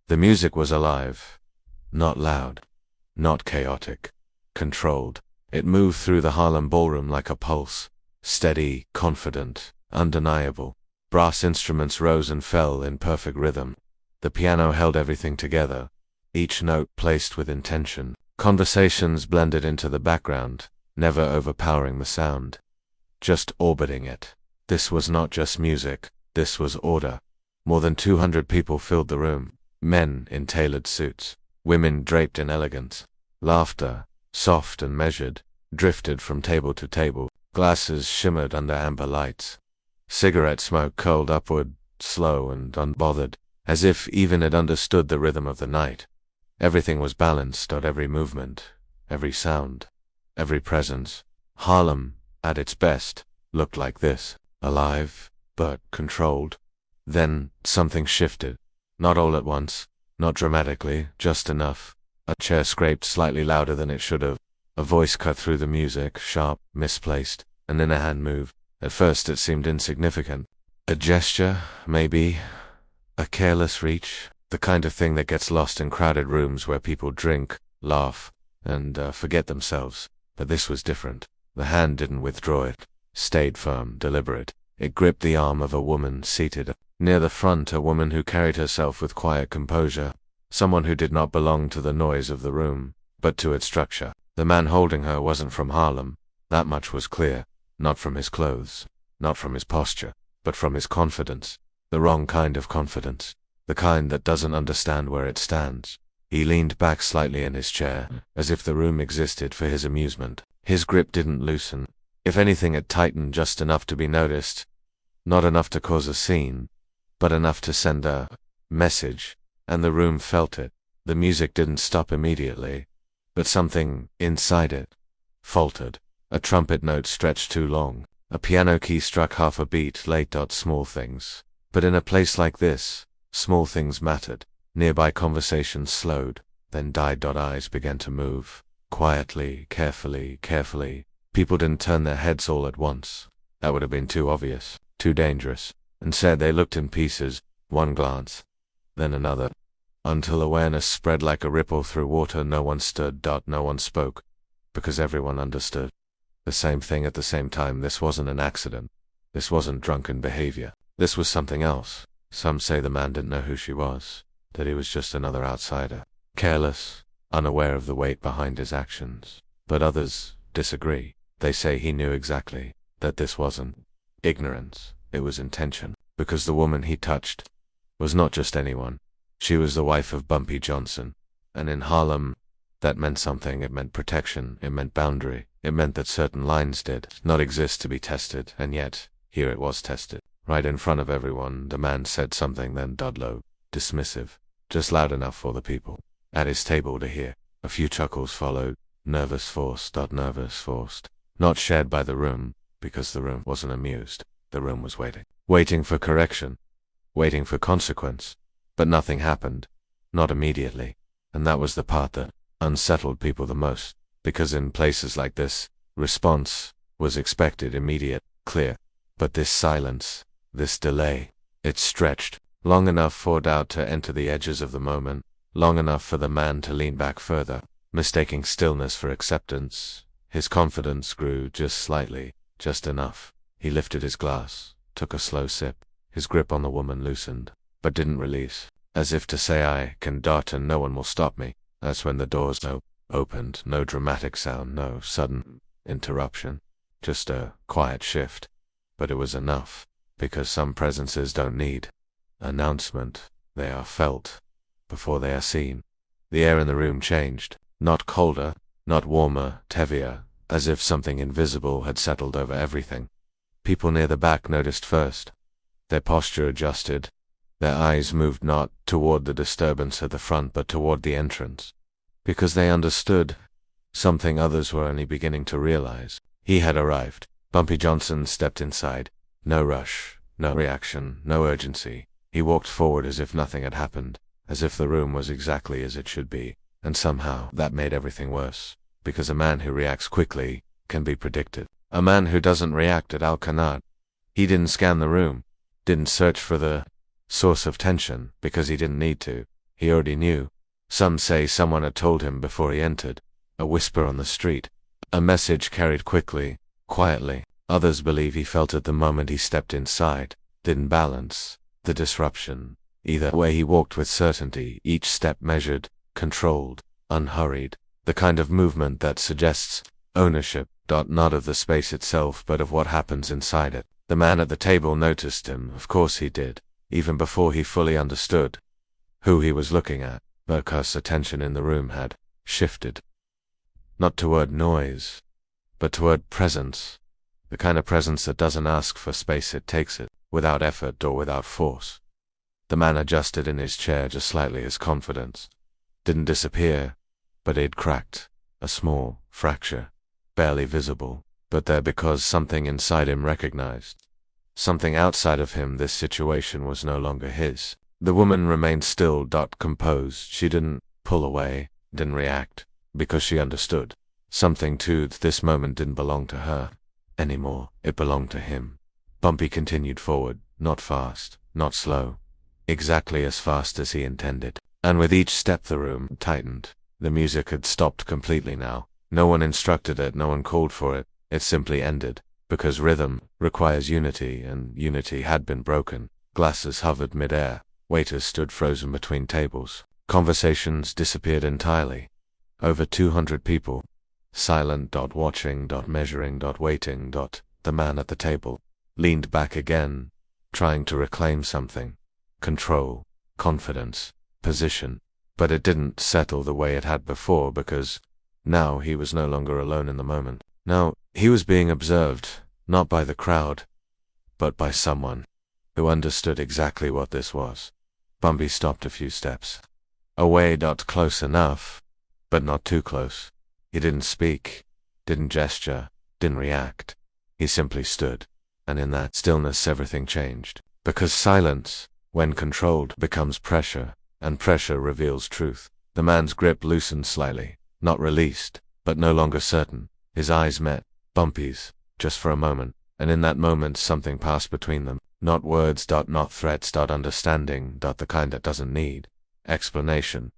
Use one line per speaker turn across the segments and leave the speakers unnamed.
The music was alive. Not loud. Not chaotic. Controlled. It moved through the Harlem ballroom like a pulse. Steady, confident, undeniable. Brass instruments rose and fell in perfect rhythm. The piano held everything together, each note placed with intention. Conversations blended into the background, never overpowering the sound, just orbiting it. This was not just music, this was order. More than 200 people filled the room, men in tailored suits, women draped in elegance. Laughter, soft and measured, drifted from table to table. Glasses shimmered under amber lights. Cigarette smoke curled upward, slow and unbothered, as if even it understood the rhythm of the night. Everything was balanced at every movement, every sound, every presence. Harlem, at its best, looked like this, alive, but controlled. Then something shifted. Not all at once, not dramatically, just enough. A chair scraped slightly louder than it should have. A voice cut through the music, sharp, misplaced, and then a hand moved. At first it seemed insignificant. A gesture, maybe. A careless reach. The kind of thing that gets lost in crowded rooms where people drink, laugh, and forget themselves. But this was different. The hand didn't withdraw it. Stayed firm, deliberate. It gripped the arm of a woman seated near the front, a woman who carried herself with quiet composure. Someone who did not belong to the noise of the room, but to its structure. The man holding her wasn't from Harlem. That much was clear. Not from his clothes, not from his posture, but from his confidence. The wrong kind of confidence. The kind that doesn't understand where it stands. He leaned back slightly in his chair, as if the room existed for his amusement. His grip didn't loosen. If anything, it tightened just enough to be noticed. Not enough to cause a scene, but enough to send a message, and the room felt it. The music didn't stop immediately, but something inside it faltered. A trumpet note stretched too long. A piano key struck half a beat late. Small things. But in a place like this, small things mattered. Nearby conversations slowed, then died. Eyes began to move. Quietly, carefully, carefully. People didn't turn their heads all at once. That would have been too obvious, too dangerous. Instead, they looked in pieces, one glance, then another, until awareness spread like a ripple through water. No one stood. No one spoke, because everyone understood. The same thing at the same time. This wasn't an accident. This wasn't drunken behavior. This was something else. Some say the man didn't know who she was, that he was just another outsider, careless, unaware of the weight behind his actions. But others disagree. They say he knew exactly, that this wasn't ignorance, it was intention, because the woman he touched was not just anyone. She was the wife of Bumpy Johnson, and in Harlem, that meant something. It meant protection, it meant boundary, it meant that certain lines did not exist to be tested, and yet, here it was tested. Right in front of everyone, the man said something, then low, dismissive, just loud enough for the people at his table to hear. A few chuckles followed, nervous, forced, not shared by the room, because the room wasn't amused. The room was waiting. Waiting for correction, waiting for consequence. But nothing happened, not immediately, and that was the part that unsettled people the most, because in places like this, response was expected, immediate, clear. But this silence, this delay, it stretched, long enough for doubt to enter the edges of the moment, long enough for the man to lean back further, mistaking stillness for acceptance. His confidence grew just slightly, just enough. He lifted his glass, took a slow sip. His grip on the woman loosened, but didn't release, as if to say, I can dot and no one will stop me. That's when the doors opened. No dramatic sound, no sudden interruption, just a quiet shift. But it was enough, because some presences don't need announcement. They are felt before they are seen. The air in the room changed, not colder, not warmer, heavier, as if something invisible had settled over everything. People near the back noticed first. Their posture adjusted. Their eyes moved not toward the disturbance at the front, but toward the entrance, because they understood something others were only beginning to realize. He had arrived. Bumpy Johnson stepped inside. No rush, no reaction, no urgency. He walked forward as if nothing had happened, as if the room was exactly as it should be. And somehow that made everything worse, because a man who reacts quickly can be predicted. A man who doesn't react at all cannot. He didn't scan the room, didn't search for the source of tension, because he didn't need to. He already knew. Some say someone had told him before he entered. A whisper on the street. A message carried quickly, quietly. Others believe he felt it the moment he stepped inside. Didn't balance. The disruption. Either way he walked with certainty, each step measured, controlled, unhurried. The kind of movement that suggests ownership, not of the space itself but of what happens inside it. The man at the table noticed him, of course he did, even before he fully understood who he was looking at, because attention in the room had shifted. Not toward noise, but toward presence. The kind of presence that doesn't ask for space, it takes it, without effort or without force. The man adjusted in his chair just slightly, his confidence didn't disappear, but it cracked, a small fracture, barely visible, but there because something inside him recognized. Something outside of him, this situation was no longer his. The woman remained still, composed. She didn't pull away, didn't react, because she understood. Something too, this moment didn't belong to her anymore. It belonged to him. Bumpy continued forward, not fast, not slow. Exactly as fast as he intended. And with each step the room tightened. The music had stopped completely now. No one instructed it, no one called for it. It simply ended. Because rhythm requires unity, and unity had been broken. Glasses hovered mid-air. Waiters stood frozen between tables. Conversations disappeared entirely. Over 200 people. Silent, watching, measuring, waiting, The man at the table leaned back again, trying to reclaim something. Control, confidence, position. But it didn't settle the way it had before, because now he was no longer alone in the moment. Now he was being observed, not by the crowd, but by someone who understood exactly what this was. Bumpy stopped a few steps. Away, close enough, but not too close. He didn't speak, didn't gesture, didn't react. He simply stood, and in that stillness everything changed. Because silence, when controlled, becomes pressure, and pressure reveals truth. The man's grip loosened slightly, not released, but no longer certain. His eyes met Bumpy's, just for a moment, and in that moment something passed between them. Not words, not threats, understanding, the kind that doesn't need explanation.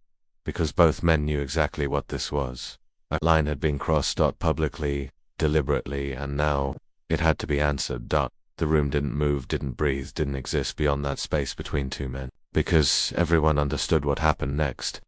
Because both men knew exactly what this was. A line had been crossed, publicly, deliberately, and now it had to be answered. The room didn't move, didn't breathe, didn't exist beyond that space between two men. Because everyone understood what happened next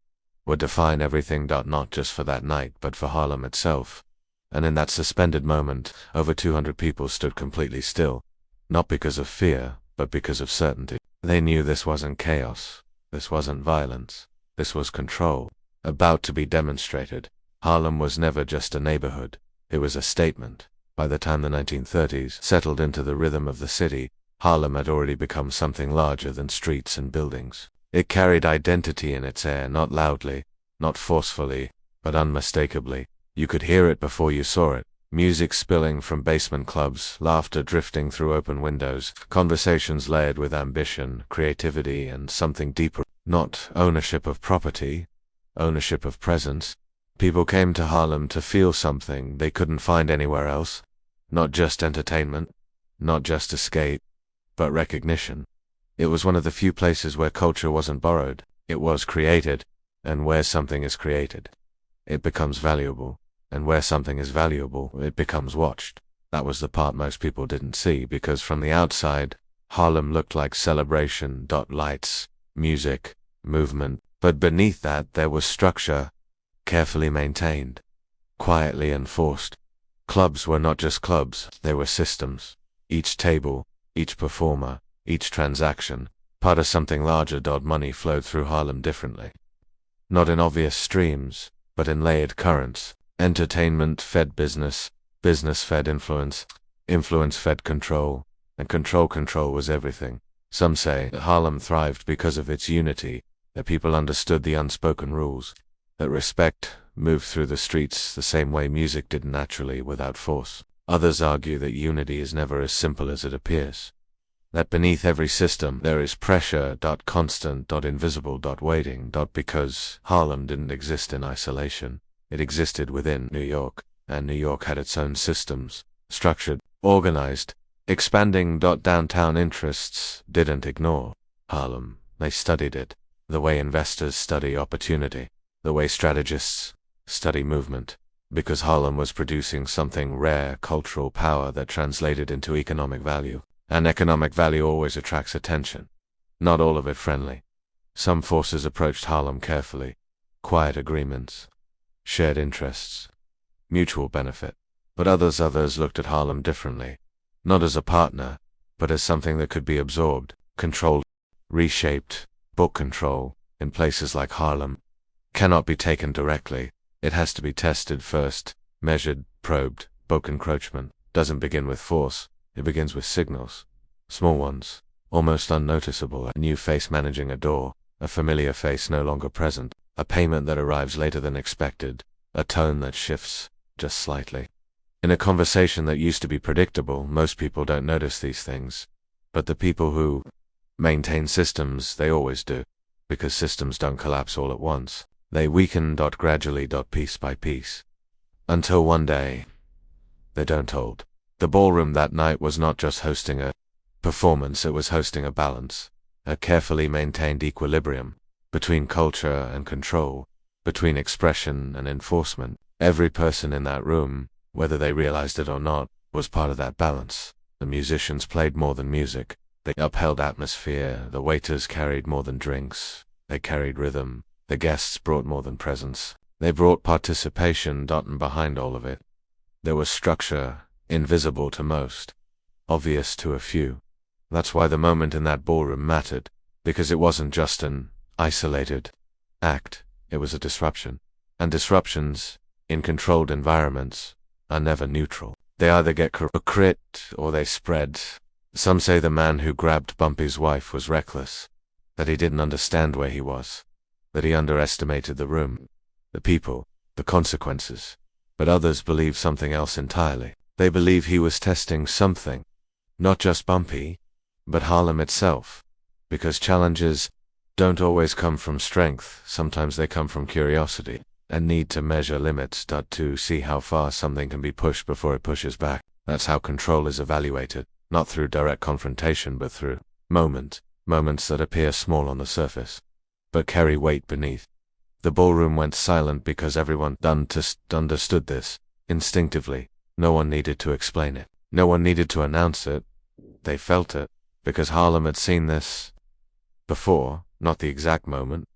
would define everything, not just for that night, but for Harlem itself. And in that suspended moment, over 200 people stood completely still. Not because of fear, but because of certainty. They knew this wasn't chaos. This wasn't violence. This was control, about to be demonstrated. Harlem was never just a neighborhood. It was a statement. By the time the 1930s settled into the rhythm of the city, Harlem had already become something larger than streets and buildings. It carried identity in its air, not loudly, not forcefully, but unmistakably. You could hear it before you saw it. Music spilling from basement clubs, laughter drifting through open windows, conversations layered with ambition, creativity, and something deeper. Not ownership of property, ownership of presence. People came to Harlem to feel something they couldn't find anywhere else. Not just entertainment, not just escape, but recognition. It was one of the few places where culture wasn't borrowed, it was created, and where something is created, it becomes valuable, and where something is valuable, it becomes watched. That was the part most people didn't see, because from the outside, Harlem looked like celebration, lights, music, movement, but beneath that there was structure, carefully maintained, quietly enforced. Clubs were not just clubs, they were systems. Each table, each performer, each transaction, part of something larger. Money flowed through Harlem differently. Not in obvious streams, but in layered currents. Entertainment fed business, business fed influence, influence fed control, and control was everything. Some say that Harlem thrived because of its unity, that people understood the unspoken rules, that respect moved through the streets the same way music did naturally without force. Others argue that unity is never as simple as it appears. That beneath every system there is pressure, constant, invisible, waiting, because Harlem didn't exist in isolation. It existed within New York, and New York had its own systems, structured, organized, expanding. Downtown interests didn't ignore Harlem, they studied it. the way investors study opportunity, the way strategists study movement, because Harlem was producing something rare, cultural power that translated into economic value. And economic value always attracts attention. Not all of it friendly. Some forces approached Harlem carefully. Quiet agreements, shared interests, mutual benefit. But others looked at Harlem differently. Not as a partner, but as something that could be absorbed, controlled, reshaped. Book control, in places like Harlem, cannot be taken directly. It has to be tested first, measured, probed. Book encroachment doesn't begin with force, it begins with signals. Small ones, almost unnoticeable. A new face managing a door, a familiar face no longer present, a payment that arrives later than expected, a tone that shifts, just slightly. In a conversation that used to be predictable, most people don't notice these things. But the people who maintain systems, they always do. Because systems don't collapse all at once. They weaken gradually, piece by piece. Until one day, they don't hold. The ballroom that night was not just hosting a performance, it was hosting a balance. A carefully maintained equilibrium between culture and control, between expression and enforcement. Every person in that room, whether they realized it or not, was part of that balance. The musicians played more than music. They upheld atmosphere. The waiters carried more than drinks. They carried rhythm. The guests brought more than presence. They brought participation. And behind all of it, there was structure, invisible to most, obvious to a few. That's why the moment in that ballroom mattered, because it wasn't just an isolated act, it was a disruption. And disruptions, in controlled environments, are never neutral. They either get crit or they spread. Some say the man who grabbed Bumpy's wife was reckless, that he didn't understand where he was, that he underestimated the room, the people, the consequences. But others believe something else entirely. They believe he was testing something, not just Bumpy, but Harlem itself, because challenges don't always come from strength. Sometimes they come from curiosity, and need to measure limits. To see how far something can be pushed before it pushes back. That's how control is evaluated, not through direct confrontation but through moments that appear small on the surface, but carry weight beneath. The ballroom went silent because everyone understood this, instinctively. No one needed to explain it. No one needed to announce it. They felt it, because Harlem had seen this before, not the exact moment,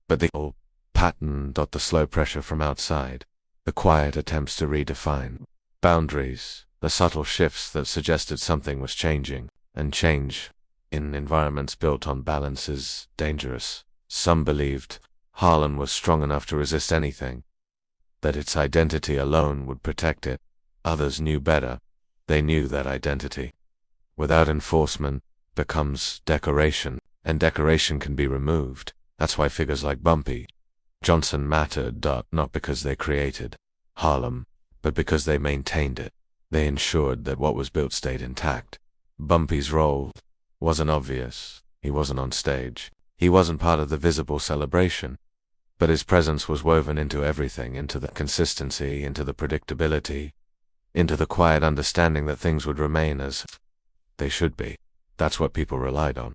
but the whole pattern. The slow pressure from outside, the quiet attempts to redefine boundaries, the subtle shifts that suggested something was changing, and change, in environments built on balance, is dangerous. Some believed Harlem was strong enough to resist anything, that its identity alone would protect it. Others knew better. They knew that identity, without enforcement, becomes decoration, and decoration can be removed. That's why figures like Bumpy Johnson mattered, not because they created Harlem, but because they maintained it. They ensured that what was built stayed intact. Bumpy's role wasn't obvious. He wasn't on stage. He wasn't part of the visible celebration. But his presence was woven into everything, into the consistency, into the predictability, into the quiet understanding that things would remain as they should be. That's what people relied on.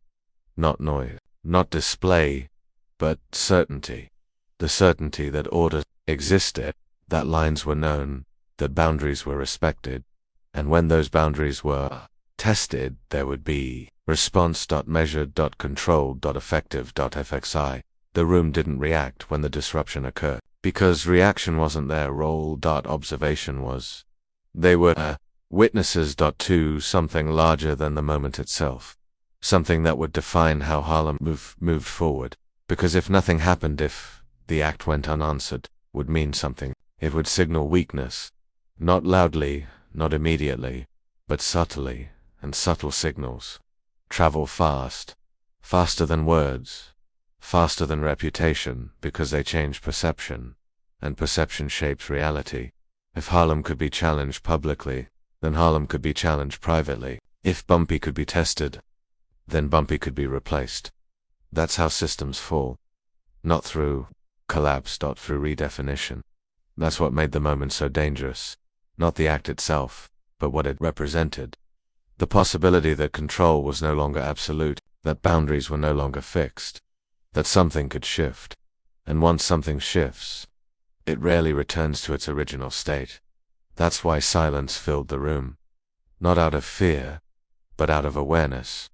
Not noise, not display, but certainty. The certainty that order existed, that lines were known, that boundaries were respected, and when those boundaries were tested, there would be response. Measured, controlled, effective, fxi. The room didn't react when the disruption occurred, because reaction wasn't their role. Observation was. They were witnesses. To something larger than the moment itself, something that would define how Harlem moved forward. Because if nothing happened, if the act went unanswered, would mean something. It would signal weakness. Not loudly, not immediately, but subtly, and subtle signals travel fast, faster than words, faster than reputation, because they change perception, and perception shapes reality. If Harlem could be challenged publicly, then Harlem could be challenged privately. If Bumpy could be tested, then Bumpy could be replaced. That's how systems fall. Not through collapse, through redefinition. That's what made the moment so dangerous. Not the act itself, but what it represented. The possibility that control was no longer absolute, that boundaries were no longer fixed, that something could shift. And once something shifts, it rarely returns to its original state. That's why silence filled the room. Not out of fear, but out of awareness.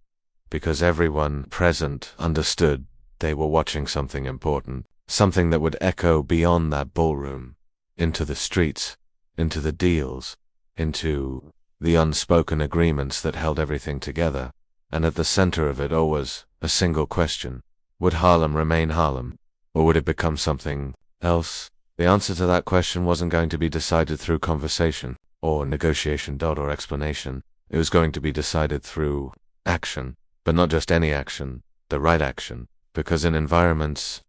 Because everyone present understood they were watching something important, something that would echo beyond that ballroom, into the streets, into the deals, into the unspoken agreements that held everything together. And at the center of it all was a single question. Would Harlem remain Harlem, or would it become something else? The answer to that question wasn't going to be decided through conversation, or negotiation, or explanation. It was going to be decided through action, but not just any action, the right action. Because in environments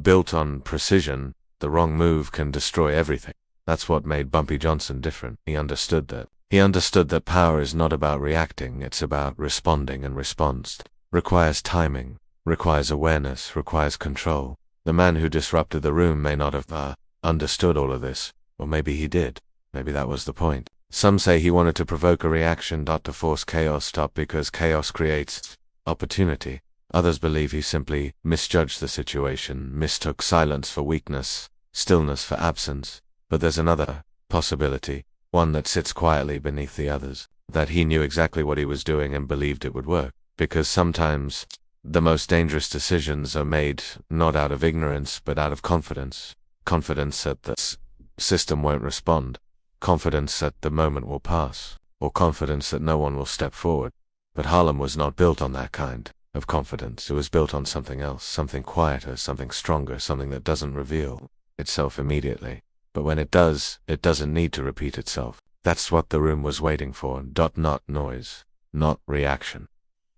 built on precision, the wrong move can destroy everything. That's what made Bumpy Johnson different. He understood that. He understood that power is not about reacting, it's about responding, and response requires timing, requires awareness, requires control. The man who disrupted the room may not have understood all of this, or maybe he did. Maybe that was the point. Some say he wanted to provoke a reaction, to force chaos, because chaos creates opportunity. Others believe he simply misjudged the situation, mistook silence for weakness, stillness for absence. But there's another possibility, one that sits quietly beneath the others, that he knew exactly what he was doing and believed it would work. Because sometimes the most dangerous decisions are made not out of ignorance, but out of confidence. Confidence that the system won't respond. Confidence that the moment will pass. Or confidence that no one will step forward. But Harlem was not built on that kind of confidence. It was built on something else, something quieter, something stronger, something that doesn't reveal itself immediately. But when it does, it doesn't need to repeat itself. That's what the room was waiting for. Not noise, not reaction,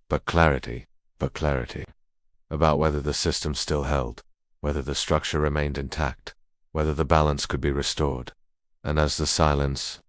but clarity. About whether the system still held, whether the structure remained intact, whether the balance could be restored. And as the silence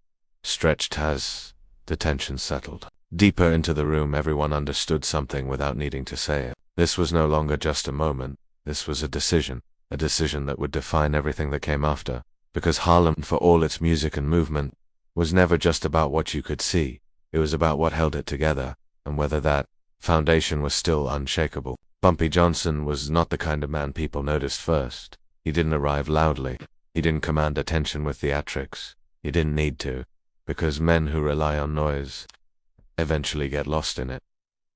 stretched, as the tension settled deeper into the room, everyone understood something without needing to say it. This was no longer just a moment. This was a decision that would define everything that came after. Because Harlem, for all its music and movement, was never just about what you could see. It was about what held it together, and whether that foundation was still unshakable. Bumpy Johnson was not the kind of man people noticed first. He didn't arrive loudly. He didn't command attention with theatrics. He didn't need to, because men who rely on noise eventually get lost in it.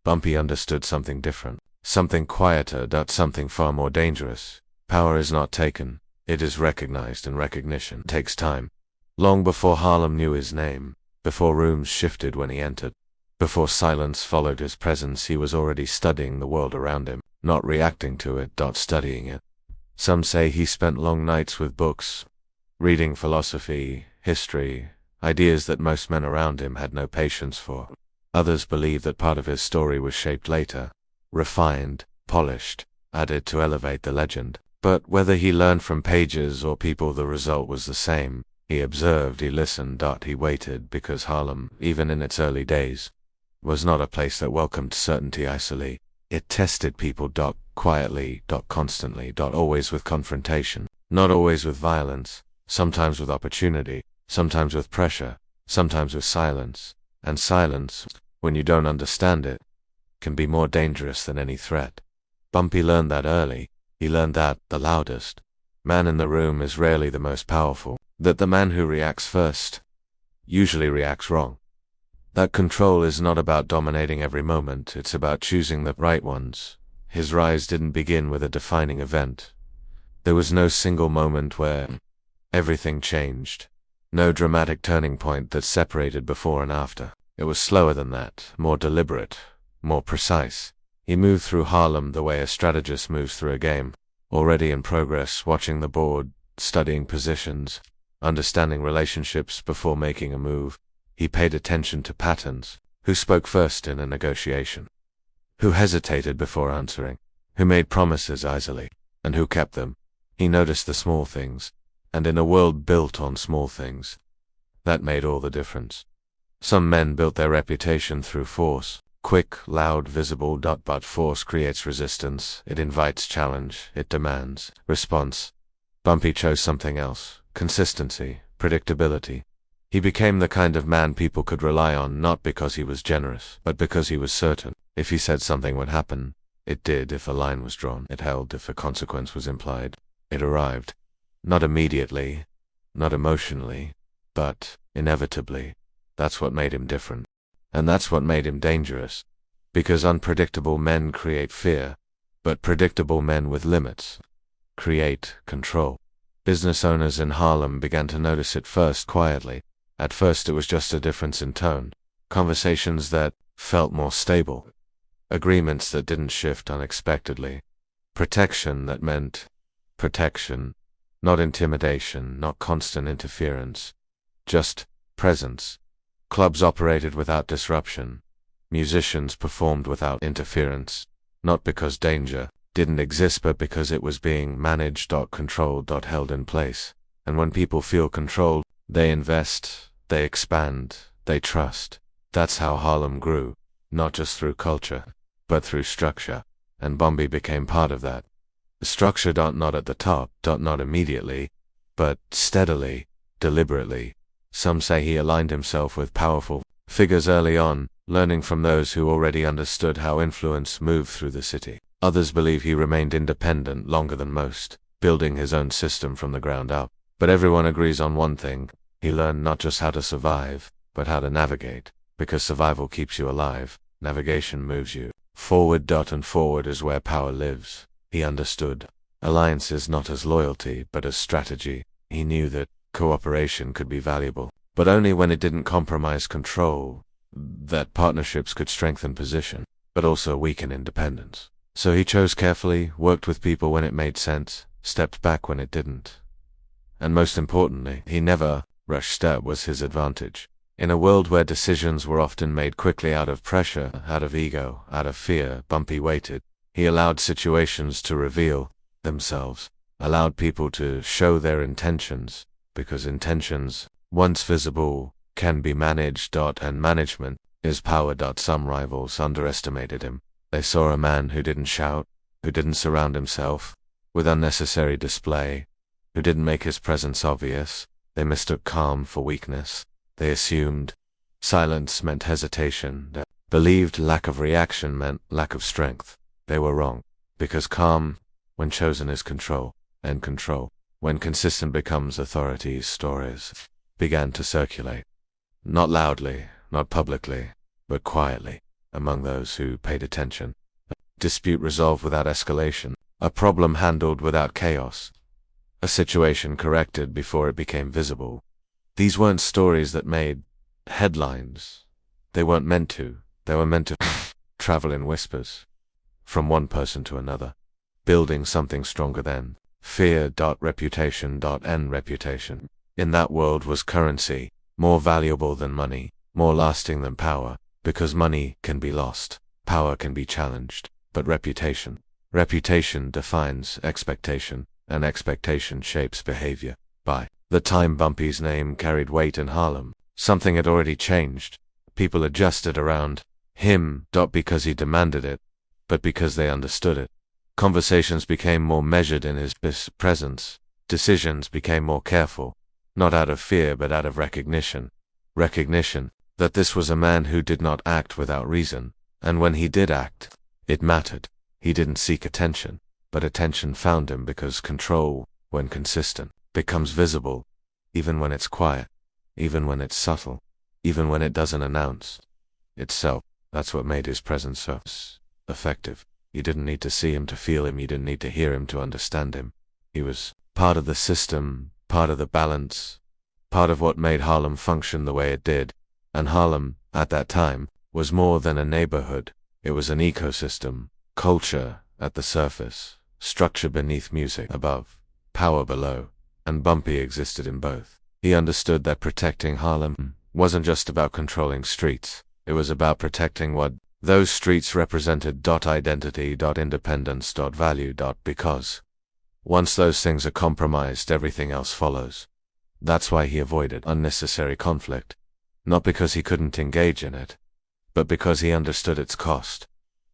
Bumpy understood something different, something quieter, something far more dangerous. Power is not taken, it is recognized, and recognition takes time. Long before Harlem knew his name, before rooms shifted when he entered, before silence followed his presence, he was already studying the world around him, not reacting to it, studying it. Some say he spent long nights with books, reading philosophy, history, ideas that most men around him had no patience for. Others believe that part of his story was shaped later, refined, polished, added to elevate the legend. But whether he learned from pages or people, the result was the same. He observed, he listened, he waited, because Harlem, even in its early days, was not a place that welcomed certainty isolate. It tested people, quietly, constantly, always with confrontation, not always with violence, sometimes with opportunity, sometimes with pressure, sometimes with silence. And silence, when you don't understand it, can be more dangerous than any threat. Bumpy learned that early. He learned that the loudest man in the room is rarely the most powerful, that the man who reacts first usually reacts wrong. That control is not about dominating every moment, it's about choosing the right ones. His rise didn't begin with a defining event. There was no single moment where everything changed. No dramatic turning point that separated before and after. It was slower than that, more deliberate, more precise. He moved through Harlem the way a strategist moves through a game, already in progress, watching the board, studying positions, understanding relationships before making a move. He paid attention to patterns. Who spoke first in a negotiation? Who hesitated before answering? Who made promises easily? And who kept them? He noticed the small things, and in a world built on small things, that made all the difference. Some men built their reputation through force. Quick, loud, visible, but force creates resistance, it invites challenge, it demands response. Bumpy chose something else: consistency, predictability. He became the kind of man people could rely on, not because he was generous, but because he was certain. If he said something would happen, It did if a line was drawn. It held if a consequence was implied. It arrived. Not immediately, not emotionally, but inevitably. That's what made him different. And that's what made him dangerous. Because unpredictable men create fear, but predictable men with limits create control. Business owners in Harlem began to notice it first quietly. At first it was just a difference in tone. Conversations that felt more stable. Agreements that didn't shift unexpectedly. Protection that meant protection, not intimidation, not constant interference. Just presence. Clubs operated without disruption. Musicians performed without interference. Not because danger didn't exist, but because it was being managed, controlled, held in place. And when people feel controlled, they invest, they expand, they trust. That's how Harlem grew, not just through culture, but through structure. And Bumpy became part of that. The structure, not at the top, not immediately, but steadily, deliberately. Some say he aligned himself with powerful figures early on, learning from those who already understood how influence moved through the city. Others believe he remained independent longer than most, building his own system from the ground up. But everyone agrees on one thing: he learned not just how to survive, but how to navigate. Because survival keeps you alive, navigation moves you forward. And forward is where power lives. He understood alliances not as loyalty, but as strategy. He knew that cooperation could be valuable, but only when it didn't compromise control. That partnerships could strengthen position, but also weaken independence. So he chose carefully, worked with people when it made sense, stepped back when it didn't. And most importantly, he never rushed. That was his advantage. In a world where decisions were often made quickly out of pressure, out of ego, out of fear, Bumpy waited. He allowed situations to reveal themselves, allowed people to show their intentions, because intentions, once visible, can be managed. And management is power. Some rivals underestimated him. They saw a man who didn't shout, who didn't surround himself with unnecessary display, who didn't make his presence obvious. They mistook calm for weakness. They assumed silence meant hesitation. They believed lack of reaction meant lack of strength. They were wrong, because calm, when chosen, is control, and control, when consistent, becomes authority. Stories began to circulate. Not loudly, not publicly, but quietly, among those who paid attention. A dispute resolved without escalation. A problem handled without chaos. A situation corrected before it became visible. These weren't stories that made headlines. They weren't meant to. They were meant to travel in whispers, from one person to another, building something stronger than fear. Reputation. And reputation, in that world, was currency, more valuable than money, more lasting than power, because money can be lost, power can be challenged, but reputation defines expectation, and expectation shapes behavior. By the time Bumpy's name carried weight in Harlem, something had already changed. People adjusted around him, because he demanded it, but because they understood it. Conversations became more measured in his presence. Decisions became more careful, not out of fear but out of recognition. Recognition that this was a man who did not act without reason, and when he did act, it mattered. He didn't seek attention, but attention found him, because control, when consistent, becomes visible, even when it's quiet, even when it's subtle, even when it doesn't announce itself. That's what made his presence so effective. You didn't need to see him to feel him, you didn't need to hear him to understand him. He was part of the system, part of the balance, part of what made Harlem function the way it did. And Harlem, at that time, was more than a neighborhood. It was an ecosystem. Culture at the surface, structure beneath, music above, power below, and Bumpy existed in both. He understood that protecting Harlem wasn't just about controlling streets. It was about protecting what those streets represented. Identity, independence, value, because once those things are compromised, everything else follows. That's why he avoided unnecessary conflict, not because he couldn't engage in it, but because he understood its cost.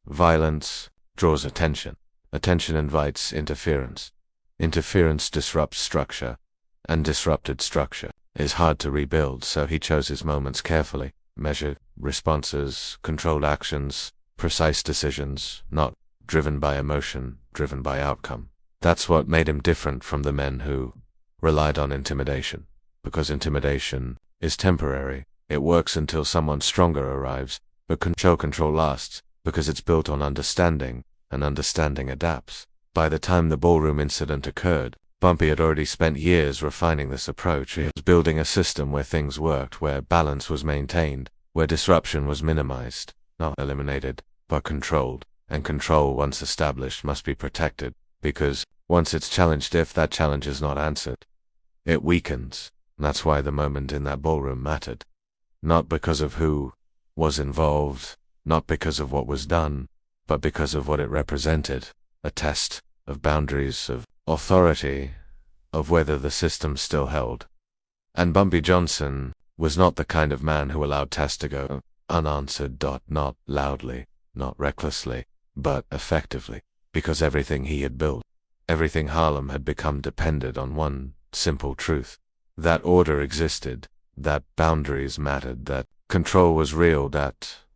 Violence draws attention. Attention invites interference. Interference disrupts structure, and disrupted structure is hard to rebuild. So he chose his moments carefully, measured responses, controlled actions, precise decisions, not driven by emotion, driven by outcome. That's what made him different from the men who relied on intimidation. Because intimidation is temporary. It works until someone stronger arrives, but control lasts because it's built on understanding, and understanding adapts. By the time the ballroom incident occurred, Bumpy had already spent years refining this approach. He was building a system where things worked, where balance was maintained, where disruption was minimized, not eliminated, but controlled. And control, once established, must be protected, because once it's challenged, if that challenge is not answered, it weakens. That's why the moment in that ballroom mattered. Not because of who was involved, not because of what was done, but because of what it represented. A test of boundaries, of authority, of whether the system still held. And Bumpy Johnson was not the kind of man who allowed tests to go unanswered. Not loudly, not recklessly, but effectively. Because everything he had built, everything Harlem had become, depended on one simple truth. That order existed, that boundaries mattered, that control was real,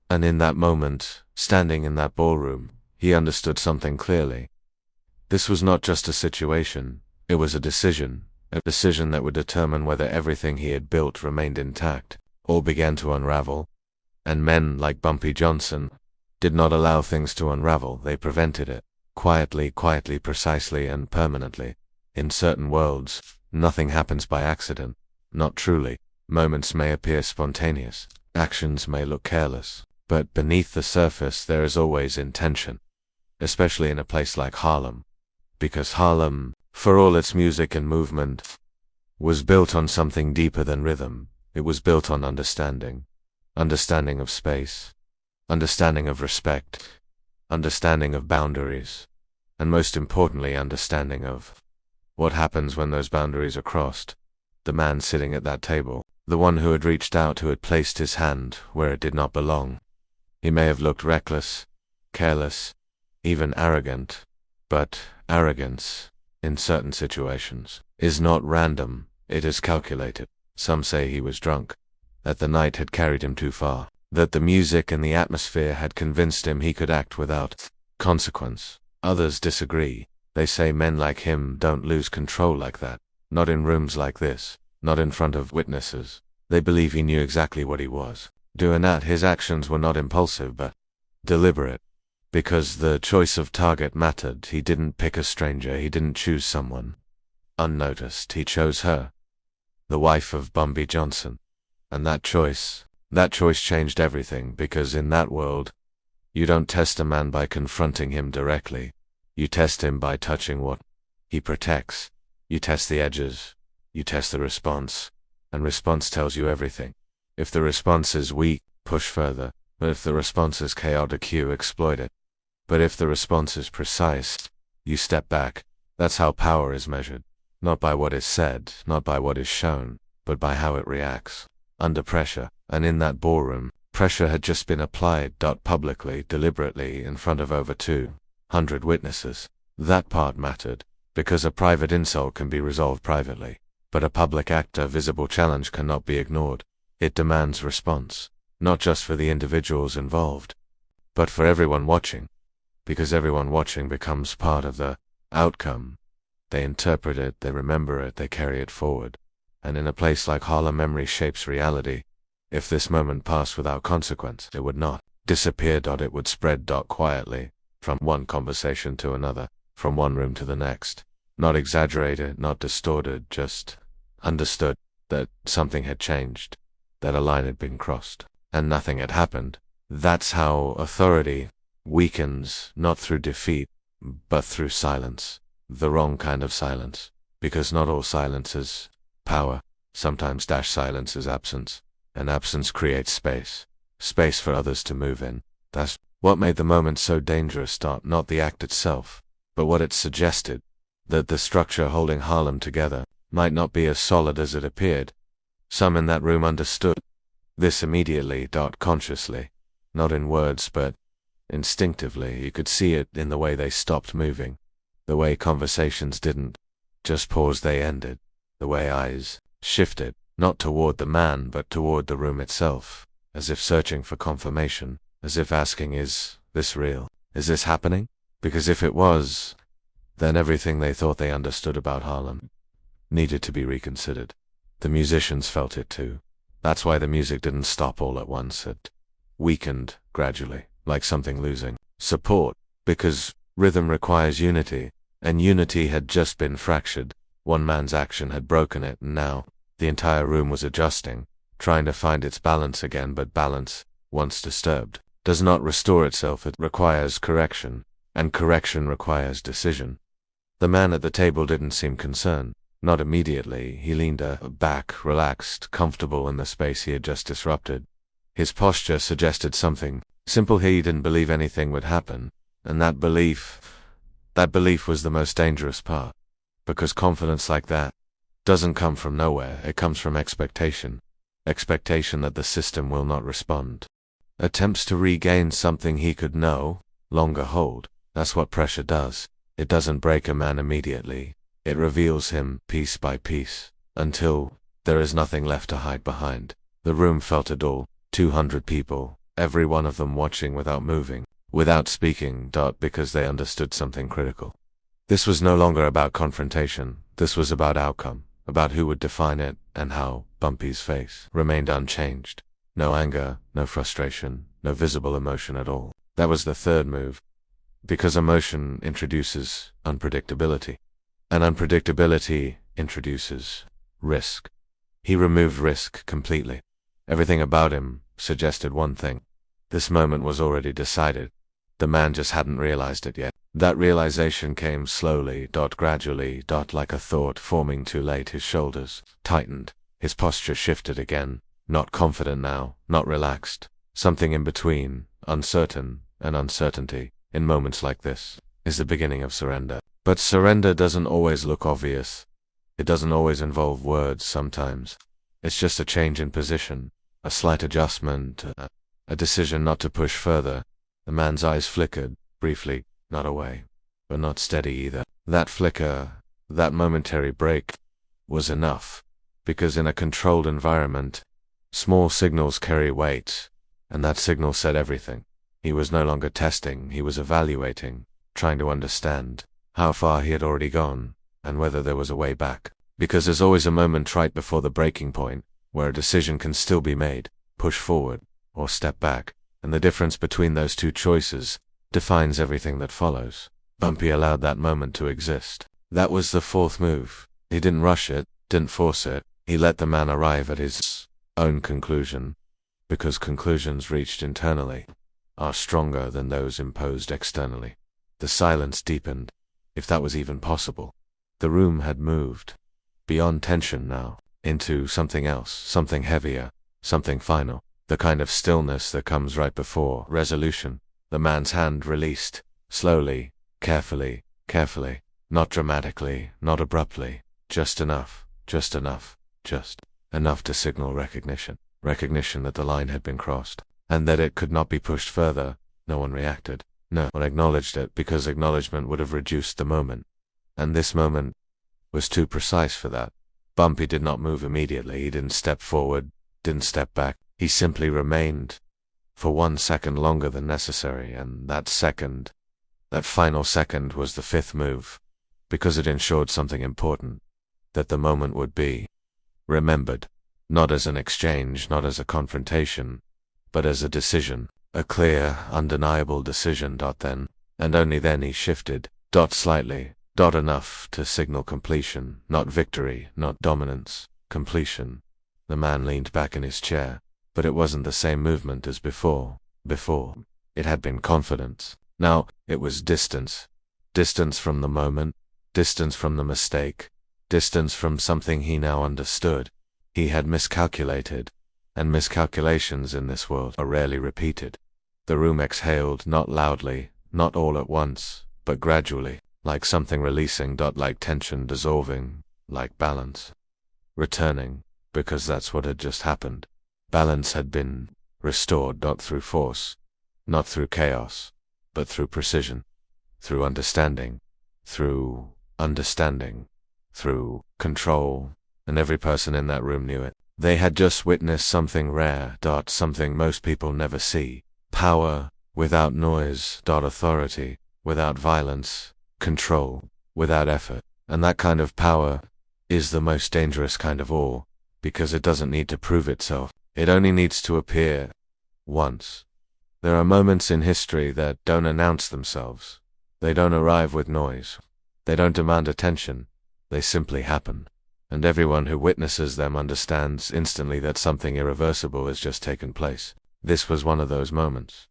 and in that moment, standing in that ballroom, he understood something clearly. This was not just a situation, it was a decision that would determine whether everything he had built remained intact, or began to unravel. And men like Bumpy Johnson did not allow things to unravel, they prevented it. Quietly, precisely, and permanently. In certain worlds, nothing happens by accident. Not truly. Moments may appear spontaneous. Actions may look careless. But beneath the surface there is always intention. Especially in a place like Harlem. Because Harlem, for all its music and movement, was built on something deeper than rhythm. It was built on understanding. Understanding of space. Understanding of respect. Understanding of boundaries. And most importantly, understanding of what happens when those boundaries are crossed. The man sitting at that table, the one who had reached out, who had placed his hand where it did not belong. He may have looked reckless, careless, even arrogant, but arrogance, in certain situations, is not random, it is calculated. Some say he was drunk, that the night had carried him too far, that the music and the atmosphere had convinced him he could act without consequence. Others disagree. They say men like him don't lose control like that. Not in rooms like this. Not in front of witnesses. They believe he knew exactly what he was doing. That his actions were not impulsive but deliberate. Because the choice of target mattered. He didn't pick a stranger. He didn't choose someone unnoticed. He chose her. The wife of Bumpy Johnson. And that choice changed everything, because in that world, you don't test a man by confronting him directly. You test him by touching what he protects. You test the edges. You test the response. And response tells you everything. If the response is weak, push further. But if the response is chaotic, you exploit it. But if the response is precise, you step back. That's how power is measured. Not by what is said, not by what is shown, but by how it reacts. Under pressure. And in that ballroom, pressure had just been applied, publicly, deliberately, in front of over 200 witnesses. That part mattered, because a private insult can be resolved privately. But a public act, a visible challenge, cannot be ignored. It demands response, not just for the individuals involved, but for everyone watching. Because everyone watching becomes part of the outcome. They interpret it, they remember it, they carry it forward. And in a place like Harlem, memory shapes reality. If this moment passed without consequence, it would not disappear. It would spread quietly, from one conversation to another, from one room to the next. Not exaggerated, not distorted, just understood that something had changed, that a line had been crossed, and nothing had happened. That's how authority weakens, not through defeat, but through silence. The wrong kind of silence, because not all silence is power. Sometimes silence is absence, and absence creates space for others to move in. That's what made the moment so dangerous. Not the act itself, but what it suggested, that the structure holding Harlem together might not be as solid as it appeared. Some in that room understood this immediately, consciously, not in words but instinctively. You could see it in the way they stopped moving, the way conversations didn't just pause, they ended, the way eyes shifted, not toward the man but toward the room itself, as if searching for confirmation, as if asking, is this real? Is this happening? Because if it was, then everything they thought they understood about Harlem needed to be reconsidered. The musicians felt it too. That's why the music didn't stop all at once. It weakened gradually, like something losing support, because rhythm requires unity, and unity had just been fractured. One man's action had broken it, and now the entire room was adjusting, trying to find its balance again. But balance, once disturbed, does not restore itself. It requires correction, and correction requires decision. The man at the table didn't seem concerned. Not immediately. He leaned back, relaxed, comfortable in the space he had just disrupted. His posture suggested something simple. He didn't believe anything would happen, and that belief was the most dangerous part. Because confidence like that doesn't come from nowhere. It comes from expectation. Expectation that the system will not respond. Attempts to regain something he could no longer hold. That's what pressure does. It doesn't break a man immediately. It reveals him piece by piece, until there is nothing left to hide behind. The room felt it all. 200 people, every one of them watching without moving, without speaking, because they understood something critical. This was no longer about confrontation. This was about outcome, about who would define it, and how. Bumpy's face remained unchanged. No anger, no frustration, no visible emotion at all. That was the third move, because emotion introduces unpredictability. And unpredictability introduces risk. He removed risk completely. Everything about him suggested one thing. This moment was already decided. The man just hadn't realized it yet. That realization came slowly, gradually, like a thought forming too late. His shoulders tightened. His posture shifted again. Not confident now, not relaxed. Something in between, uncertain, and uncertainty, in moments like this, is the beginning of surrender. But surrender doesn't always look obvious. It doesn't always involve words. Sometimes it's just a change in position, a slight adjustment, a decision not to push further. The man's eyes flickered, briefly, not away, but not steady either. That flicker, that momentary break, was enough, because in a controlled environment, small signals carry weight, and that signal said everything. He was no longer testing, he was evaluating, trying to understand how far he had already gone, and whether there was a way back. Because there's always a moment right before the breaking point, where a decision can still be made, push forward, or step back, and the difference between those two choices defines everything that follows. Bumpy allowed that moment to exist. That was the fourth move. He didn't rush it, didn't force it. He let the man arrive at his own conclusion, because conclusions reached internally are stronger than those imposed externally. The silence deepened, if that was even possible. The room had moved beyond tension now, into something else, something heavier, something final, the kind of stillness that comes right before resolution. The man's hand released, slowly, carefully, not dramatically, not abruptly, just enough to signal recognition that the line had been crossed, and that it could not be pushed further. No one reacted. No one acknowledged it, because acknowledgement would have reduced the moment. And this moment was too precise for that. Bumpy did not move immediately. He didn't step forward, didn't step back. He simply remained for 1 second longer than necessary, and that final second was the fifth move, because it ensured something important, that the moment would be remembered, not as an exchange, not as a confrontation, but as a decision. A clear, undeniable decision. Then, and only then, he shifted, slightly, enough to signal completion, not victory, not dominance, completion. The man leaned back in his chair, but it wasn't the same movement as before. Before, it had been confidence. Now, it was distance. Distance from the moment, distance from the mistake, distance from something he now understood. He had miscalculated, and miscalculations in this world are rarely repeated. The room exhaled, not loudly, not all at once, but gradually, like something releasing, like tension dissolving, like balance returning, because that's what had just happened. Balance had been restored, not through force, not through chaos, but through precision, through understanding, through control, and every person in that room knew it. They had just witnessed something rare, something most people never see. Power without noise, authority without violence, control, without effort. And that kind of power is the most dangerous kind of all, because it doesn't need to prove itself. It only needs to appear once. There are moments in history that don't announce themselves. They don't arrive with noise. They don't demand attention. They simply happen. And everyone who witnesses them understands instantly that something irreversible has just taken place. This was one of those moments.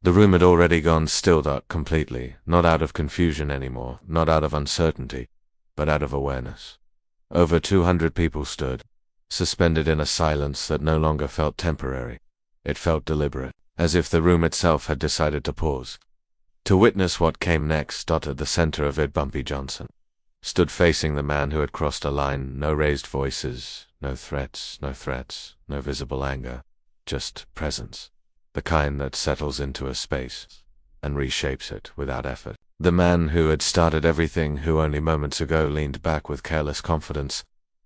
The room had already gone still completely, not out of confusion anymore, not out of uncertainty, but out of awareness. Over 200 people stood, suspended in a silence that no longer felt temporary. It felt deliberate, as if the room itself had decided to pause. To witness what came next, at the center of it, Bumpy Johnson stood facing the man who had crossed a line. No raised voices, no threats, no visible anger, just presence. The kind that settles into a space and reshapes it without effort. The man who had started everything, who only moments ago leaned back with careless confidence,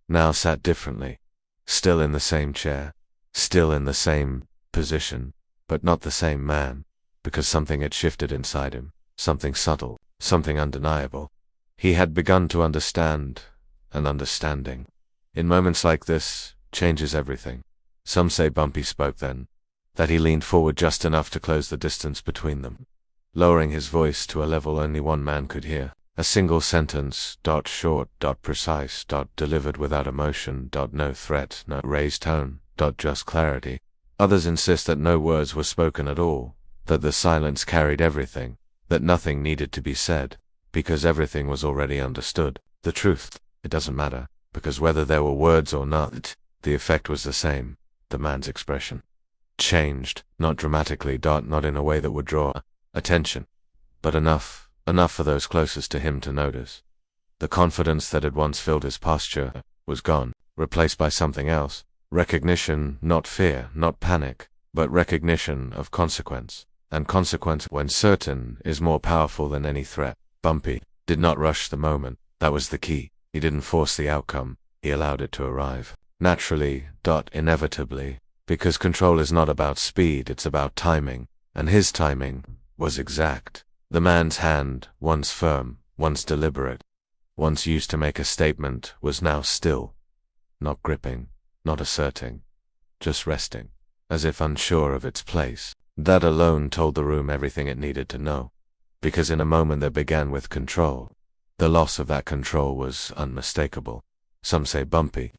now sat differently, still in the same chair, still in the same position, but not the same man, because something had shifted inside him, something subtle, something undeniable. He had begun to understand, and understanding, in moments like this, changes everything. Some say Bumpy spoke then, that he leaned forward just enough to close the distance between them, lowering his voice to a level only one man could hear. A single sentence, short, precise, delivered without emotion, no threat, no raised tone, just clarity. Others insist that no words were spoken at all, that the silence carried everything, that nothing needed to be said, because everything was already understood. The truth, it doesn't matter, because whether there were words or not, the effect was the same. The man's expression changed, not dramatically, not in a way that would draw attention, but enough for those closest to him to notice. The confidence that had once filled his posture was gone, replaced by something else. Recognition, not fear, not panic, but recognition of consequence. And consequence, when certain, is more powerful than any threat. Bumpy did not rush the moment. That was the key. He didn't force the outcome. He allowed it to arrive. Naturally, inevitably, because control is not about speed, it's about timing. And his timing was exact. The man's hand, once firm, once deliberate, once used to make a statement, was now still, not gripping, not asserting, just resting, as if unsure of its place. That alone told the room everything it needed to know, because in a moment that began with control, the loss of that control was unmistakable. Some say Bumpy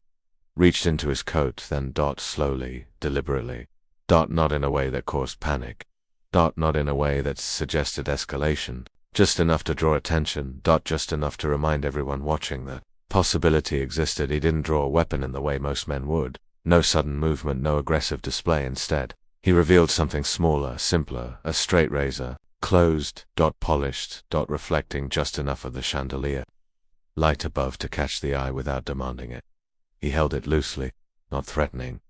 reached into his coat, then slowly, deliberately, not in a way that caused panic, not in a way that suggested escalation, just enough to draw attention, just enough to remind everyone watching that possibility existed. He didn't draw a weapon in the way most men would. No sudden movement, no aggressive display. Instead, he revealed something smaller, simpler, a straight razor, closed, polished, reflecting just enough of the chandelier light above to catch the eye without demanding it. He held it loosely, not threatening,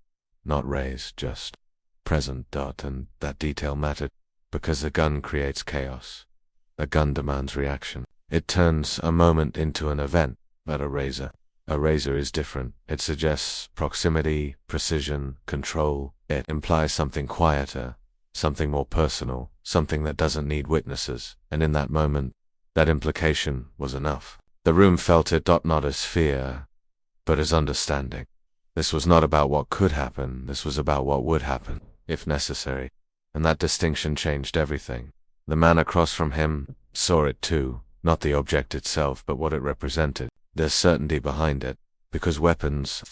not raised, just present. And that detail mattered, because a gun creates chaos. A gun demands reaction. It turns a moment into an event. But a razor is different. It suggests proximity, precision, control. It implies something quieter, something more personal, something that doesn't need witnesses. And in that moment, that implication was enough. The room felt it, not as fear, but as understanding. This was not about what could happen, this was about what would happen, if necessary. And that distinction changed everything. The man across from him saw it too, not the object itself, but what it represented. There's certainty behind it, because weapons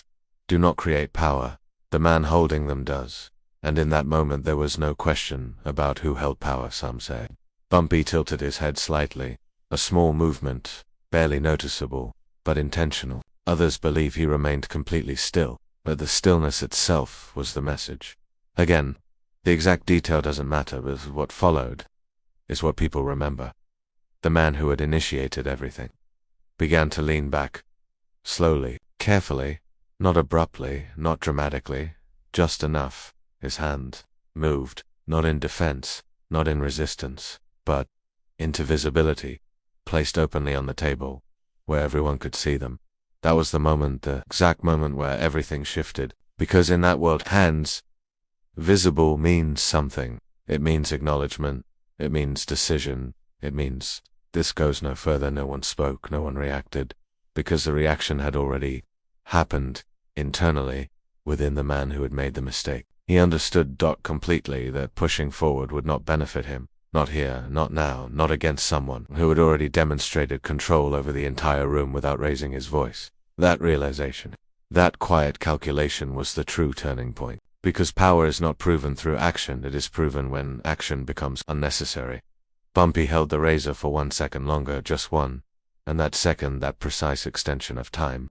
do not create power. The man holding them does. And in that moment there was no question about who held power, some say. Bumpy tilted his head slightly, a small movement, barely noticeable, but intentional. Others believe he remained completely still, but the stillness itself was the message. Again, the exact detail doesn't matter, but what followed is what people remember. The man who had initiated everything began to lean back, slowly, carefully, not abruptly, not dramatically, just enough. His hand moved, not in defense, not in resistance, but into visibility, placed openly on the table, where everyone could see them. That was the moment, the exact moment where everything shifted, because in that world, hands, visible, means something. It means acknowledgement, it means decision, It means this goes no further. No one spoke, no one reacted, because the reaction had already happened internally within the man who had made the mistake. He understood completely that pushing forward would not benefit him. Not here, not now, not against someone who had already demonstrated control over the entire room without raising his voice. That realization, that quiet calculation was the true turning point. Because power is not proven through action, it is proven when action becomes unnecessary. Bumpy held the razor for 1 second longer, just one, and that second, that precise extension of time,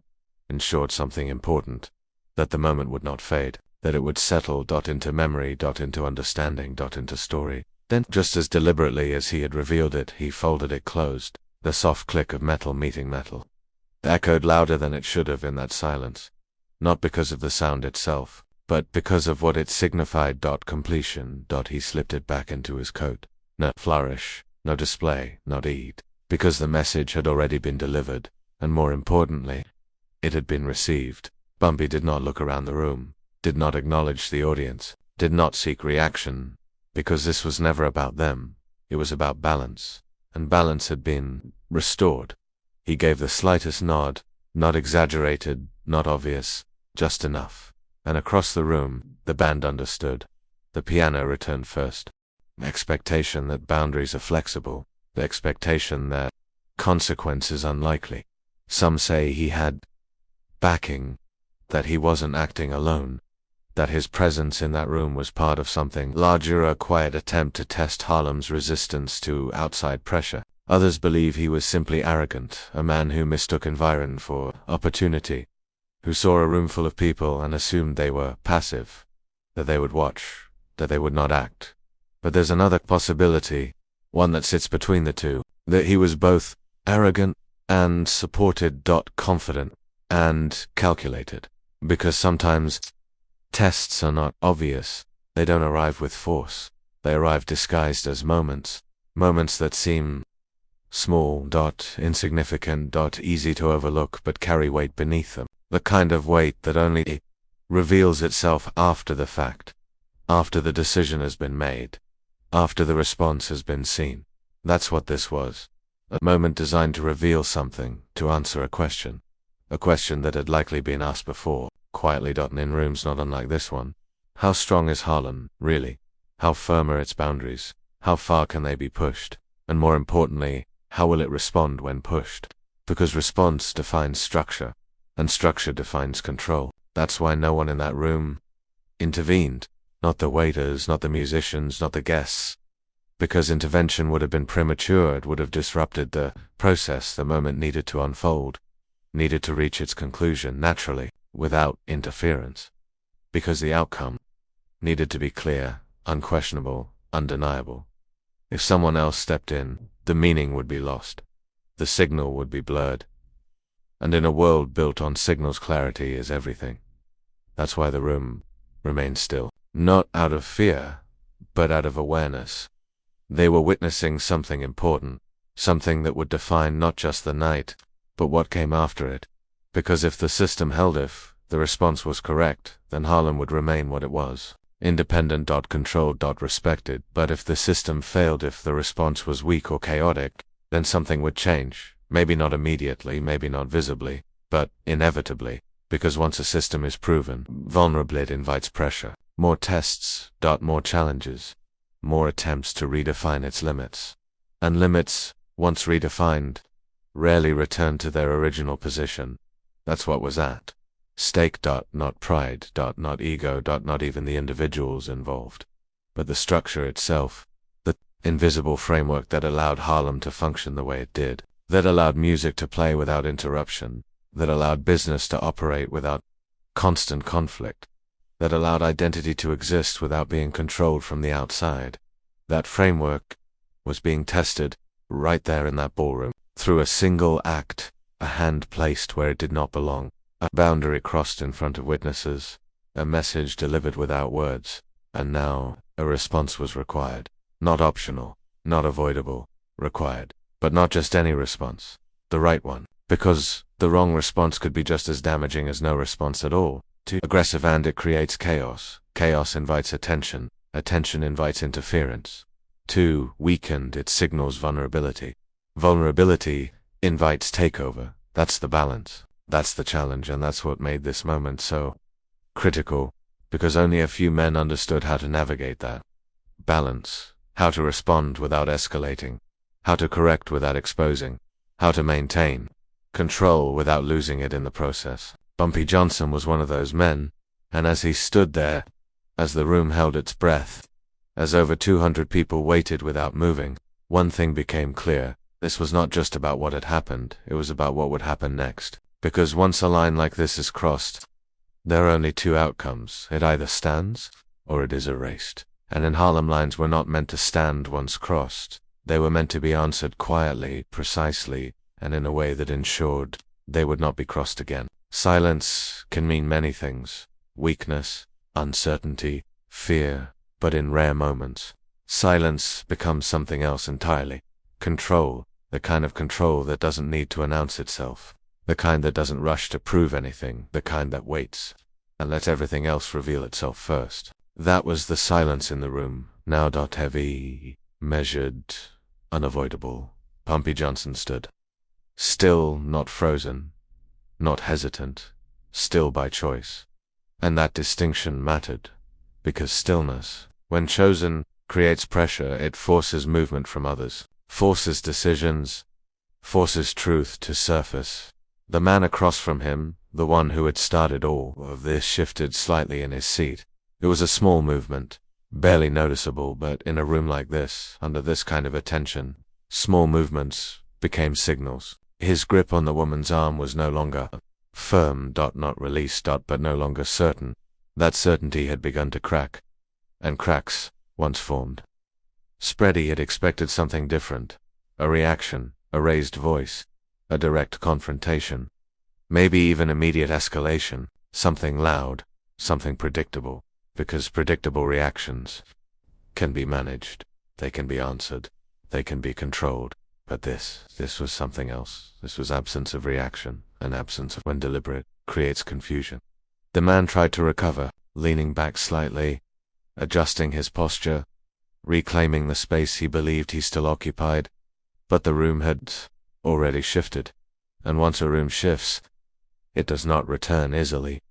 ensured something important, that the moment would not fade, that it would settle into memory, into understanding, into story. Then, just as deliberately as he had revealed it, he folded it closed. The soft click of metal meeting metal echoed louder than it should have in that silence, not because of the sound itself, but because of what it signified. Completion. He slipped it back into his coat. No flourish, no display, not eat, because the message had already been delivered, and more importantly, it had been received. Bumpy did not look around the room, did not acknowledge the audience, did not seek reaction, because this was never about them. It was about balance, and balance had been restored. He gave the slightest nod, not exaggerated, not obvious, just enough. And across the room, the band understood. The piano returned first. Expectation that boundaries are flexible, the expectation that consequence is unlikely. Some say he had backing, that he wasn't acting alone, that his presence in that room was part of something larger, a quiet attempt to test Harlem's resistance to outside pressure. Others believe he was simply arrogant, a man who mistook environment for opportunity, who saw a room full of people and assumed they were passive, that they would watch, that they would not act. But there's another possibility, one that sits between the two, that he was both arrogant and supported. Confident and calculated. Because sometimes tests are not obvious. They don't arrive with force. They arrive disguised as moments that seem small, insignificant, easy to overlook, but carry weight beneath them. The kind of weight that only reveals itself after the fact, after the decision has been made, after the response has been seen. That's what this was. A moment designed to reveal something, to answer a question that had likely been asked before, quietly. In rooms not unlike this one. How strong is Harlem, really? How firm are its boundaries? How far can they be pushed? And more importantly, how will it respond when pushed? Because response defines structure, and structure defines control. That's why no one in that room intervened. Not the waiters, not the musicians, not the guests. Because intervention would have been premature, it would have disrupted the process. The moment needed to unfold, needed to reach its conclusion naturally, without interference. Because the outcome needed to be clear, unquestionable, undeniable. If someone else stepped in, the meaning would be lost. The signal would be blurred. And in a world built on signals, clarity is everything. That's why the room remained still. Not out of fear, but out of awareness. They were witnessing something important, something that would define not just the night, but what came after it. Because if the system held, if the response was correct, then Harlem would remain what it was. Independent, controlled, respected. But if the system failed, if the response was weak or chaotic, then something would change. Maybe not immediately, maybe not visibly, but inevitably. Because once a system is proven vulnerable, it invites pressure. More tests, more challenges, more attempts to redefine its limits. And limits, once redefined, rarely return to their original position. That's what was at stake. Not pride, not ego, not even the individuals involved, but the structure itself, the invisible framework that allowed Harlem to function the way it did, that allowed music to play without interruption, that allowed business to operate without constant conflict, that allowed identity to exist without being controlled from the outside. That framework was being tested right there in that ballroom, through a single act, a hand placed where it did not belong, a boundary crossed in front of witnesses, a message delivered without words, and now a response was required. Not optional, not avoidable, required. But not just any response, the right one. Because the wrong response could be just as damaging as no response at all. Too aggressive, and it creates chaos. Chaos invites attention. Attention invites interference. 2. Weakened, it signals vulnerability. Vulnerability invites takeover. That's the balance. That's the challenge, and that's what made this moment so critical, because only a few men understood how to navigate that balance, how to respond without escalating, how to correct without exposing, how to maintain control without losing it in the process. Bumpy Johnson was one of those men, and as he stood there, as the room held its breath, as over 200 people waited without moving, one thing became clear. This was not just about what had happened, it was about what would happen next. Because once a line like this is crossed, there are only two outcomes. It either stands, or it is erased. And in Harlem, lines were not meant to stand once crossed. They were meant to be answered quietly, precisely, and in a way that ensured they would not be crossed again. Silence can mean many things: weakness, uncertainty, fear, but in rare moments, silence becomes something else entirely. Control, the kind of control that doesn't need to announce itself, the kind that doesn't rush to prove anything, the kind that waits and lets everything else reveal itself first. That was the silence in the room, now heavy, measured, unavoidable. Bumpy Johnson stood. Still, not frozen, not hesitant, still by choice. And that distinction mattered, because stillness, when chosen, creates pressure. It forces movement from others, forces decisions, forces truth to surface. The man across from him, the one who had started all of this, shifted slightly in his seat. It was a small movement, barely noticeable, but in a room like this, under this kind of attention, small movements became signals. His grip on the woman's arm was no longer firm, not released, but no longer certain. That certainty had begun to crack, and cracks, once formed, spread. He had expected something different, a reaction, a raised voice, a direct confrontation, maybe even immediate escalation, something loud, something predictable, because predictable reactions can be managed, they can be answered, they can be controlled. But this was something else. This was absence of reaction, an absence of, when deliberate, creates confusion. The man tried to recover, leaning back slightly, adjusting his posture, reclaiming the space he believed he still occupied, but the room had already shifted, and once a room shifts, it does not return easily.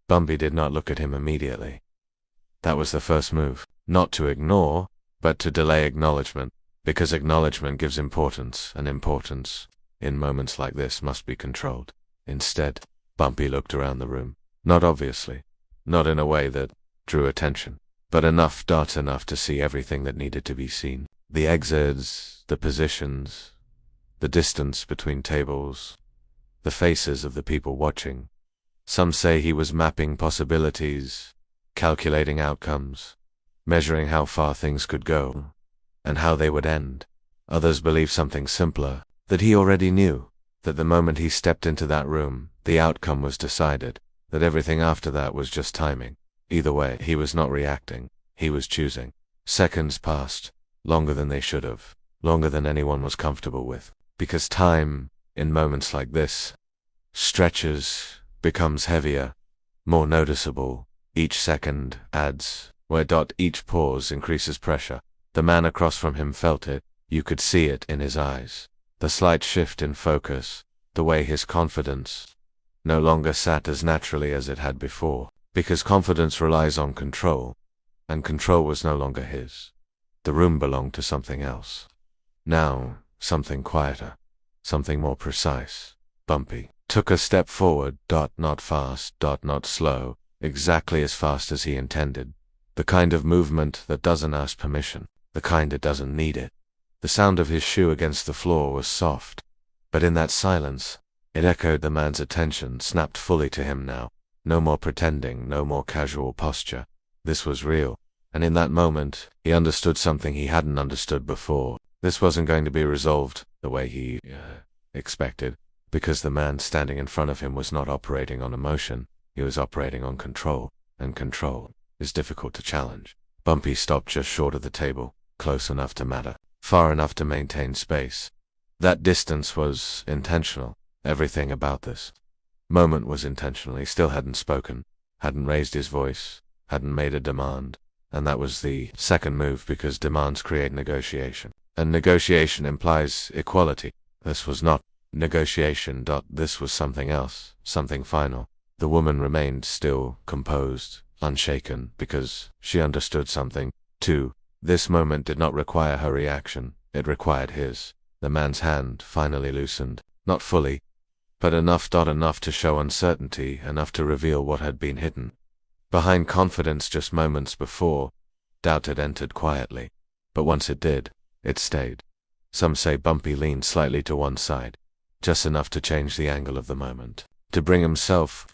Bumpy did not look at him immediately. That was the first move, not to ignore, but to delay acknowledgement, because acknowledgement gives importance, and importance, in moments like this, must be controlled. Instead, Bumpy looked around the room, not obviously, not in a way that drew attention, but enough to see everything that needed to be seen. The exits, the positions, the distance between tables, the faces of the people watching. Some say he was mapping possibilities, calculating outcomes, measuring how far things could go, and how they would end. Others believe something simpler, that he already knew, that the moment he stepped into that room, the outcome was decided, that everything after that was just timing. Either way, he was not reacting, he was choosing. Seconds passed, longer than they should have, longer than anyone was comfortable with, because time, in moments like this, stretches, becomes heavier, more noticeable. Each second adds, where each pause increases pressure. The man across from him felt it, you could see it in his eyes. The slight shift in focus, the way his confidence no longer sat as naturally as it had before, because confidence relies on control, and control was no longer his. The room belonged to something else. Now, something quieter, something more precise. Bumpy took a step forward, not fast, not slow, exactly as fast as he intended. The kind of movement that doesn't ask permission, the kind that doesn't need it. The sound of his shoe against the floor was soft, but in that silence, it echoed. The man's attention snapped fully to him now. No more pretending, no more casual posture. This was real, and in that moment, he understood something he hadn't understood before. This wasn't going to be resolved the way he expected, because the man standing in front of him was not operating on emotion, he was operating on control, and control is difficult to challenge. Bumpy stopped just short of the table, close enough to matter, far enough to maintain space. That distance was intentional. Everything about this moment was intentional. He still hadn't spoken, hadn't raised his voice, hadn't made a demand. And that was the second move, because demands create negotiation. And negotiation implies equality. This was not negotiation. This was something else, something final. The woman remained still, composed, unshaken, because she understood something, too. This moment did not require her reaction, it required his. The man's hand finally loosened, not fully, but enough to show uncertainty, enough to reveal what had been hidden. Behind confidence just moments before, doubt had entered quietly. But once it did, it stayed. Some say Bumpy leaned slightly to one side, just enough to change the angle of the moment, to bring himself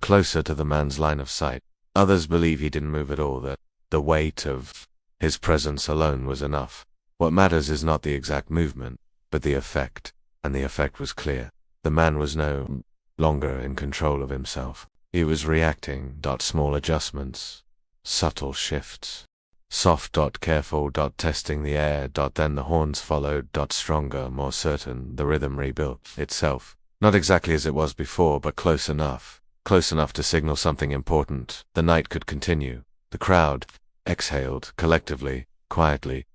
closer to the man's line of sight. Others believe he didn't move at all, that the weight of his presence alone was enough. What matters is not the exact movement, but the effect, and the effect was clear. The man was no longer in control of himself. He was reacting. Small adjustments, subtle shifts, soft. Careful. Testing the air. Then the horns followed. Stronger, more certain. The rhythm rebuilt itself. Not exactly as it was before, but close enough to signal something important. The night could continue. The crowd exhaled collectively, quietly,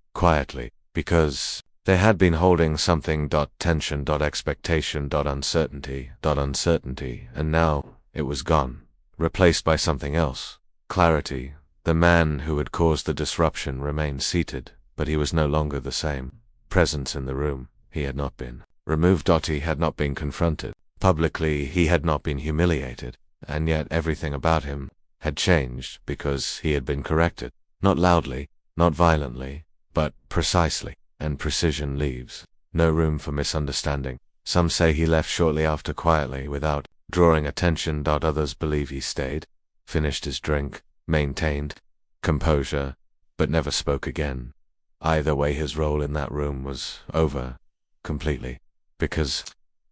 because they had been holding something. Tension. Expectation. Uncertainty. And now it was gone, replaced by something else. Clarity. The man who had caused the disruption remained seated, but he was no longer the same. Presence in the room. He had not been removed. He had not been confronted. Publicly, he had not been humiliated. And yet everything about him had changed, because he had been corrected. Not loudly, not violently, but precisely. And precision leaves no room for misunderstanding. Some say he left shortly after, quietly, without drawing attention. Others believe he stayed, finished his drink, maintained composure, but never spoke again. Either way, his role in that room was over, completely. Because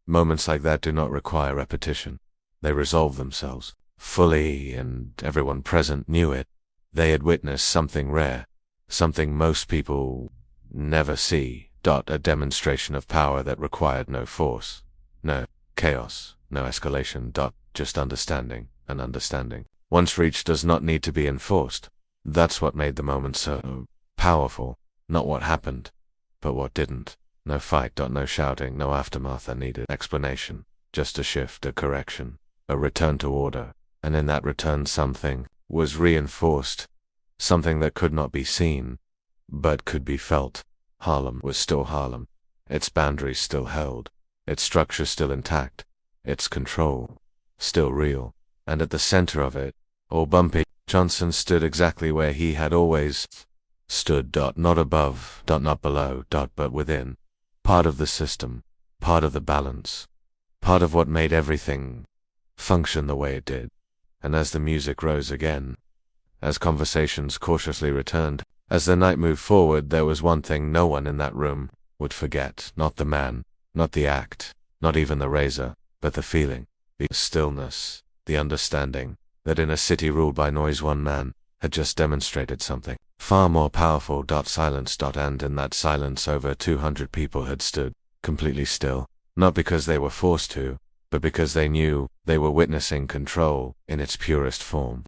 moments like that do not require repetition. They resolve themselves fully, and everyone present knew it. They had witnessed something rare, something most people never see. A demonstration of power that required no force, no chaos, no escalation. Just understanding, and understanding, once reached, does not need to be enforced. That's what made the moment so powerful. Not what happened, but what didn't. No fight. No shouting, no aftermath that needed explanation. Just a shift, a correction, a return to order. And in that return something was reinforced. Something that could not be seen, but could be felt. Harlem was still Harlem. Its boundaries still held. Its structure still intact. Its control still real. And at the center of it, old Bumpy Johnson stood exactly where he had always stood. Not above, not below, but within. Part of the system, part of the balance, part of what made everything function the way it did. And as the music rose again, as conversations cautiously returned, as the night moved forward, there was one thing no one in that room would forget. Not the man, not the act, not even the razor, but the feeling, the stillness, the understanding that in a city ruled by noise one man had just demonstrated something far more powerful. Silence. And in that silence over 200 people had stood, completely still, not because they were forced to, but because they knew they were witnessing control in its purest form.